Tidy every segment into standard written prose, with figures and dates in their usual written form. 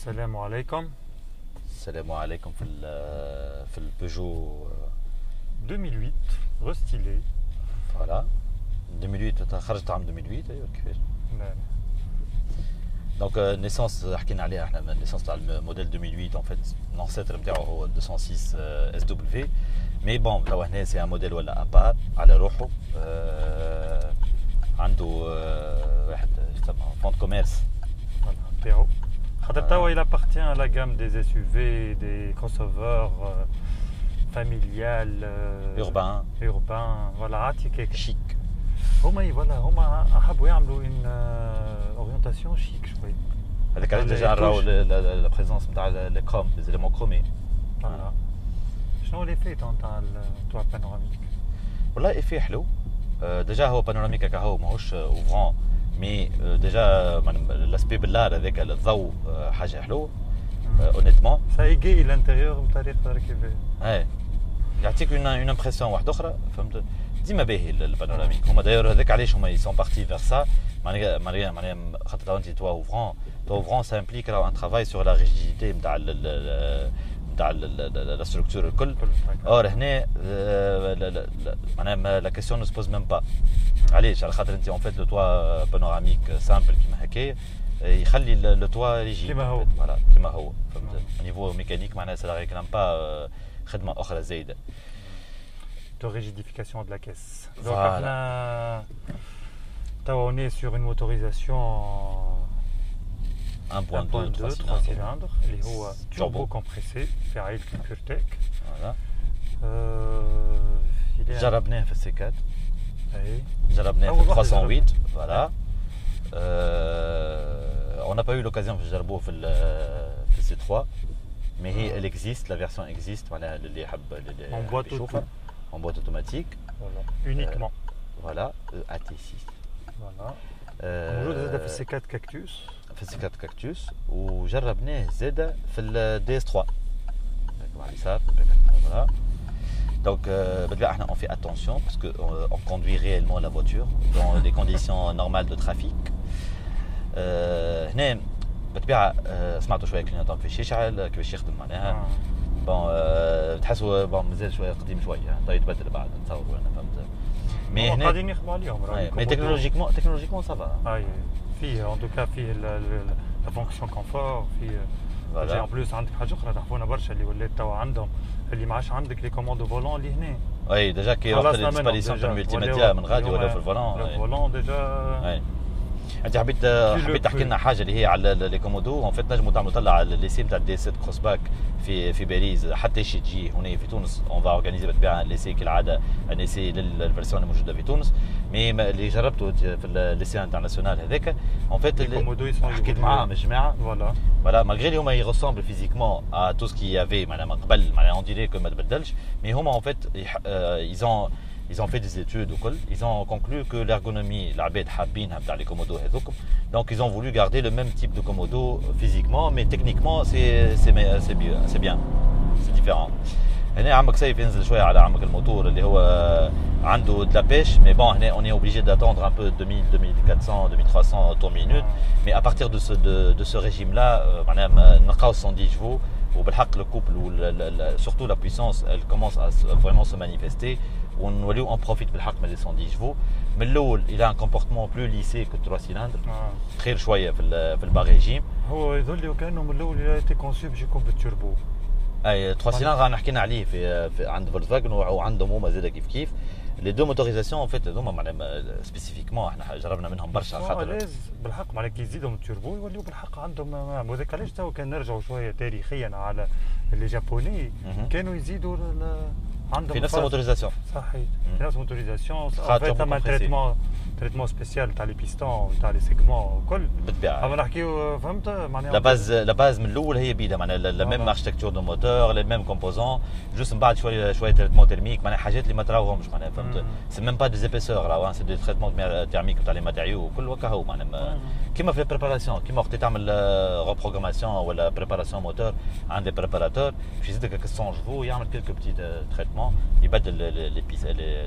السلام عليكم. السلام عليكم في البيجو 2008 رستيلي. فوالا 2008 خرجت عام 2008 ايوا كيفاش. نعم. دونك نيسونس حكينا عليها احنا من نيسونس تاع الموديل 2008 اون فيت لونسيتر نتاعو هو 206 اس دبليو مي بون توا هنا سي ان موديل ولا ابار على روحه. عنده واحد يسمى فونت كوميرس نتاعو خاطر توا il appartient à la gamme des SUV, des crossovers familial urbain voilà عاطي كيك شيك. هما حبوا يعملوا ان اورينتاسيون شيك شوي. هذاك علاش ديجا نراو لا بريزونس نتاع لي كروم لي زيليمون كرومي. فوالا شنو لي فيت نتاع التوا بانوراميك؟ والله ايفي حلو. ديجا هو بانوراميك هكا هو ماهوش اوفرون مي ديجا لاسبي باللار هذاك الضوء حاجه حلوه اونيتمون سا ايغي الانتيريور بطريقه تركيبيه. اي يعطيك اون امبرسيون واحده اخرى فهمت. ديما باهي البانوراميك هما داير هذاك علاش هما يسون بارتي فيغ سا معناها خاطر انت توا اوفرون سا امبليك ان ترافاي سور لا ريجيديتي نتاع لا ستركتور الكل. اور هنا معناها لا كيسيون نو سبوز ميم با. علاش؟ على خاطر انت اون فيت لو توا بانوراميك سامبل كيما هكايا يخلي لو توا ريجيد كيما هو. فوالا كيما هو فهمت. نيفو ميكانيك معناها سا ريكلام با خدمه اخرى زايده. De rigidification de la caisse. Donc voilà. On est sur une motorisation 1.2 3 cylindres اللي هو turbo compressé في عائلة البيورتيك. فوالا. جربناه في السي 4. اي جربناه في 308 فوالا. On n'a pas eu l'occasion de نجربوه في السي 3 mais elle existe, la version existe معناها اللي يحب اللي يشوفها. En boîte automatique. Voilà. Uniquement. Voilà. AT6. Voilà. موجود زاده في السي 4 كاكتوس. في السي 4 كاكتوس وجربناه زاده في الدي اس 3. على اليسار. Voilà. Donc بالطبيعه احنا on fait attention parce que on conduit réellement la voiture dans des conditions normales de trafic. هنا بالطبيعه سمعتوا شويه كلينيطون في يشعل كيفاش يخدم معناها. بون تحسوا بون مازال شويه قديم شويه طيب يتبدل بعد نتصور انا فهمت. مي هنا قاعدين يخدموا عليهم مي تكنولوجيكمون سافا. اي فيه ان دوكا فيه لا فونكسيون كونفور فيه فوالا. ان بلوس عندك حاجه اخرى تحفونا برشا اللي ولات توا عندهم اللي ما عادش عندك لي كوموند فولون اللي هنا. اي ديجا كي وقت الديسباريسيون تاع الملتي ميديا من غادي ولا في الفولون. الفولون ديجا. اي انت حبيت تحكي لنا حاجه اللي هي على لي كومودو اون فيت نجموا تعملوا طلع الليسي نتاع دي 7 كروس باك في باريس حتى شي تجي هنا في تونس اون فا اورغانيزي بالطبيعه ليسي كالعاده ليسي للفيرسيون الموجوده في تونس مي اللي جربته في الليسي انترناسيونال هذاك اون فيت اللي حكيت معاهم الجماعه فوالا مالغري اللي هما يغوسومبل فيزيكمون ا تو سكي يافي معناها من قبل معناها اون ديري كو ما تبدلش مي هما اون فيت ils ont fait des études au col. Ils ont conclu que l'ergonomie, l'abed habin habda les commodos هذوك. Donc ils ont voulu garder le même type de commodo physiquement, mais techniquement c'est bien, c'est différent. هنا عمك سيف ينزل شويه على عمك الموتور اللي هو عنده de la pêche, mais bon هنا on est obligé d'attendre un peu 2000, 2400, 2300 tours minute. Mais à partir de ce régime là, معناها نلقاو 110 chevaux. وبالحق le couple surtout la puissance elle commence à vraiment se manifester. ونوليو اون بروفيت بالحق من لي 110 chevaux. من الاول il a un comportement plus lissé que 3 cylindres. خير شويه في البا ريجيم. هو يظل كانه من الاول il a été conçu باش يكون بالتوربو. اي 3 cylindres انا حكينا عليه في عند فولكسواجن وعندهم هما زاد كيف لي دو موتوريزاسيون ان فيت هذوما معناها سبيسيفيكمون احنا جربنا منهم برشا خاطر بالحق معناها كي يزيدهم التوربو يوليو بالحق عندهم وهذاك علاش تو كان نرجعوا شويه تاريخيا على اللي جابوني كانوا يزيدوا عندهم في نفس الموتوريزاسيون صحيح في نفس الموتوريزاسيون ثم تريتمون سبيسيال تاع لي بيستون تاع لي سيغمون وكل بالطبيعه. اما نحكيو فهمت معناها لا باز من الاول هي بيدا معناها لا ميم اركتيكتور دو موتور لي ميم كومبوزون جوست من بعد شويه تريتمون تيرميك معناها حاجات اللي ما تراوهمش معناها فهمت. سي ميم با دي زيبيسور راهو سي دي تريتمون تيرميك تاع لي ماتيريو وكل وكا هو معناها كيما في البريباراسيون كيما وقت تعمل ريبروغراماسيون ولا بريباراسيون موتور عند لي بريباراتور باش يزيدك 100 شفو يعمل كيلكو بتي تريتمون يبدل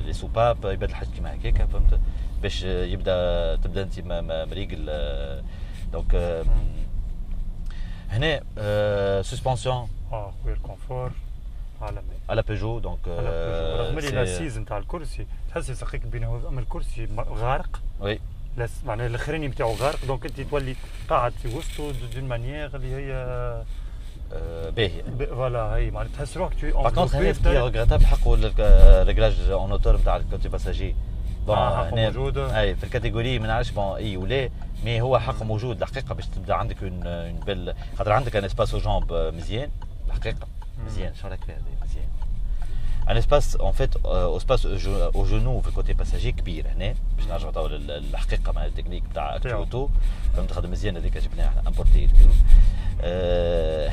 لي سوباب يبدل حاجه كيما هكاك فهمت باش تبدا انت مريقل. دونك هنا سسبونسيون خويا الكونفور عالمي على بيجو دونك رغم اللي لاسيز نتاع الكرسي تحس يسقيك بينه اما الكرسي غارق وي معناها الاخراني نتاعو غارق دونك انت تولي قاعد في وسطه دون مانيير اللي هي باهيه فوالا هي معناها تحس روحك تو اون باغ كونتر هنا ريغريتابل حقه الريغلاج اون اوتور نتاع الكوتي باساجي بون موجود اي في الكاتيجوري ما نعرفش بون اي ولا مي هو حقه موجود الحقيقه باش تبدا عندك اون بيل خاطر عندك ان اسباس او جامب مزيان الحقيقه مزيان شو رايك فيها مزيان ان اسباس اون فيت او اسباس او جونو في الكوتي باساجي كبير هنا باش نرجعوا تو للحقيقه مع التكنيك تاع اكتوتو فهمت خدم مزيان هذيك جبناها احنا امبورتي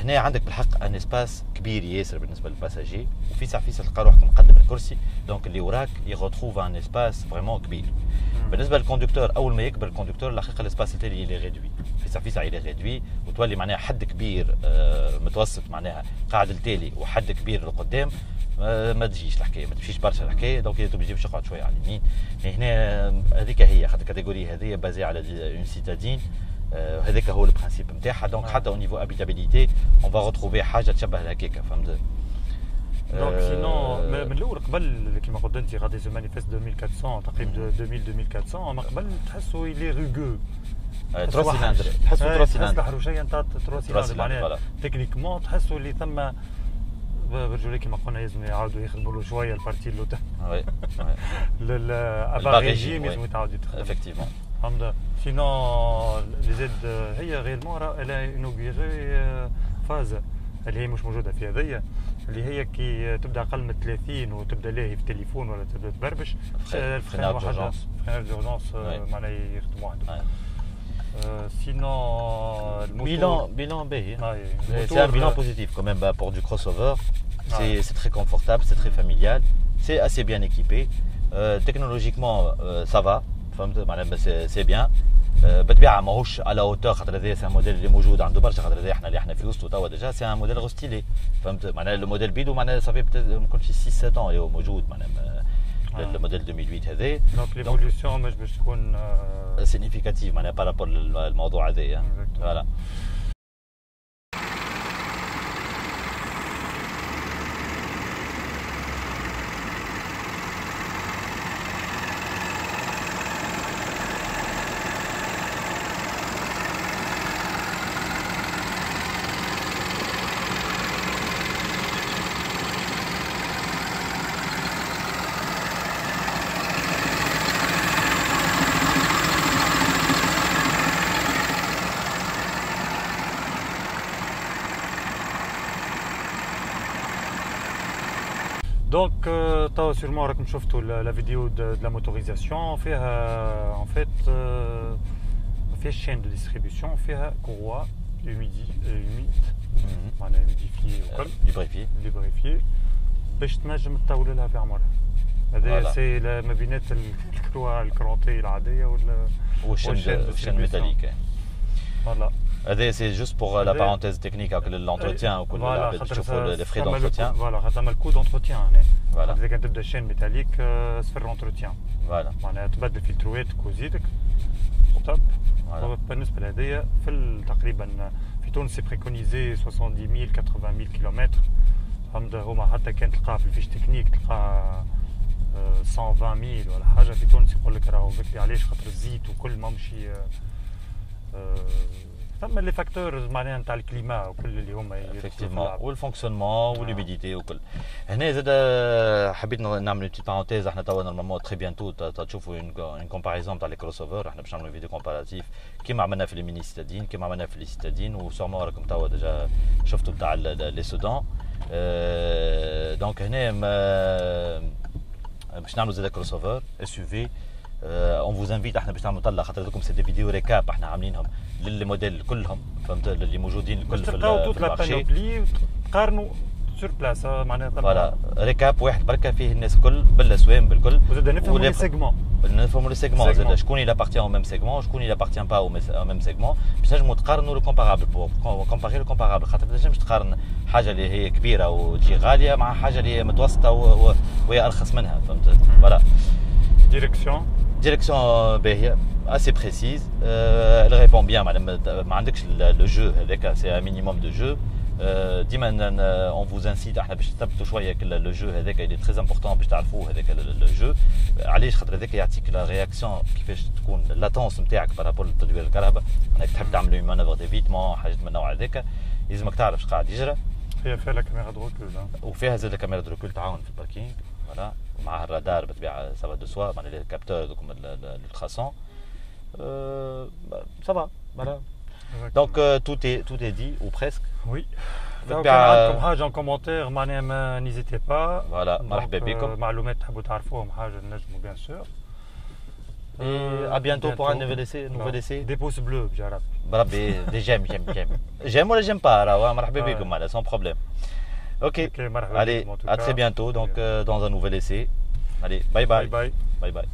هنا عندك بالحق ان اسباس كبير ياسر بالنسبه للباساجي وفي ساعه تلقى روحك مقدم الكرسي دونك اللي وراك يغوتروف ان اسباس فريمون كبير بالنسبه للكوندكتور اول ما يكبر الكوندكتور الحقيقه الاسباس التالي اللي ريدوي في ساعه اللي ريدوي وتولي معناها حد كبير متوسط معناها قاعد التالي وحد كبير لقدام ما تجيش الحكايه ما تمشيش برشا الحكايه دونك تجي باش تقعد شويه على اليمين هنا هذيك هي خاطر الكاتيجوري هذه بازي على اون سيتادين هذاك هو البرانسيب نتاعها دونك حتى او نيفو ابيتابيليتي اون فا روتروفي حاجه تشبه هكاك فهمت دونك سينون من الاول قبل كيما قلت انت غادي سو مانيفيست 2400 تقريبا 2400 من قبل تحسوا يلي روغو 3 سيلندر تحسوا 3 سيلندر تحس الحروشيه نتاع 3 سيلندر معناها تكنيكمون تحسوا اللي ثم برجولي كيما قلنا لازم يعاودوا يخدموا له شويه البارتي لوتا وي الباغيجيم لازم يتعاود يتخدم افكتيفمون فهمت سينون لي زيد هي غيرمون الا انوغيري فاز اللي هي مش موجوده في هذيا اللي هي كي تبدا اقل من 30 وتبدا لاهي في التليفون ولا تبدا تبربش فرينات دورجونس معناها يخدم وحده sinon bilan باهي c'est un bilan positif quand même pour du crossover c'est très confortable c'est très familial c'est assez bien équipé technologiquement ça va فهمت معناها c'est bien بالطبيعه ماهوش على اوتور خاطر هذا سي موديل اللي موجود عنده برشا خاطر هذا احنا اللي احنا في وسطه توا ديجا سي ان موديل غو ستيلي فهمت معناها الموديل بيدو معناها صافي ما كنتش 6 7 اللي هو موجود معناها الموديل 2008 هذا دونك ليفولوسيون مش باش تكون سينيفيكاتيف معناها بارابور للموضوع هذايا فوالا دونك توا سيرمون راكم شفتوا لا فيديو دو لا موتوريزاسيون فيها ان فيت فيها الشين دو ديستريبيسيون فيها كوروا هوميد معناها هوميديفي وكل ليبريفي باش تنجم تطول لها في عمرها هذا سي ما بينات الكروا الكرونتي العاديه ولا والشين ميتاليك فوالا هذا سي جوست بور لا بارونتيز تكنيك او لونتروتيان وكل تشوفوا لي فري دونتروتيان فوالا خاطر تعمل كو دونتروتيان هنا فوالا اذا كان تبدا الشين ميتاليك صفر دونتروتيان فوالا معناها تبدل فلتروات كوزيتك توب بالنسبه لهذيا في تقريبا في تونس سي بريكونيزي 70000 80000 كيلومتر فهمت هما حتى كان تلقاه في الفيش تكنيك تلقاه 120000 ولا حاجه في تونس يقول لك راهو بكري علاش خاطر الزيت وكل ما مشي ثم لي فاكتور معناها نتاع الكليما وكل اللي هما افكتيفمون والفونكسيونمون والهيوميديتي وكل هنا زاد حبيت نعمل بيتي بارونتيز احنا توا نورمالمون تري بيانتو تشوفوا اون كومباريزون تاع لي كروس اوفر احنا باش نعملوا فيديو كومباراتيف كيما عملنا في لي ميني سيتادين كيما عملنا في لي سيتادين وسورمون راكم توا ديجا شفتوا تاع لي سودان دونك هنا باش نعملوا زاد كروس اوفر اس يو في اون فوز انفيت احنا باش نعملوا طلع خاطر لكم سي دي فيديو ريكاب احنا عاملينهم للموديل كلهم فهمت اللي موجودين الكل في المارشي تقارنوا سور بلاس معناها فوالا ريكاب واحد بركه فيه الناس الكل بالاسوام بالكل وزاد نفهموا لي سيغمون نفهموا لي سيغمون زاد شكون اللي ابارتيان او ميم سيغمون شكون اللي ابارتيان با او ميم سيغمون باش نجموا تقارنوا لو كومبارابل كومباري لو كومبارابل خاطر ما تنجمش تقارن حاجه اللي هي كبيره وتجي غاليه مع حاجه اللي هي متوسطه وهي ارخص منها فهمت فوالا ديريكسيون باهيه assez précise. Elle répond bien, madame. Le jeu, c'est un minimum de jeu. On vous incite à que le jeu il est très important باش تعرفوا هذاك le jeu. علاش خاطر هذاك يعطيك la réaction كيفاش تكون اللاتونس نتاعك بارابور لتدوير الكهرباء. انك تحب تعمل مانوفر ديفيتمون حاجات من النوع هذاك لازمك تعرف اش قاعد يجرى. هي فيها لا كاميرا دو ركول وفيها زاد كاميرا دو ركول تعاون في الباركينغ فوالا ومعها الرادار بالطبيعه سافا دو سوا مع لي كابتور دوكم الالتراسون ça va voilà. Donc tout est dit ou presque. Oui. Donc عندكم حاجه en commentaire معناها n'hésitez pas. Voilà, مرحبا بكم. معلومات تحبوا تعرفوهم حاجه نجموا bien sûr. Et à bientôt pour un nouvel essai. Des pouces bleus, j'arrête. بربي des j'aime. J'aime ou j'aime pas راه مرحبا بكم sans problème. Ok. مرحبا. Allez, à très bientôt donc dans un nouvel essai. Allez, bye bye. Bye bye. Bye bye.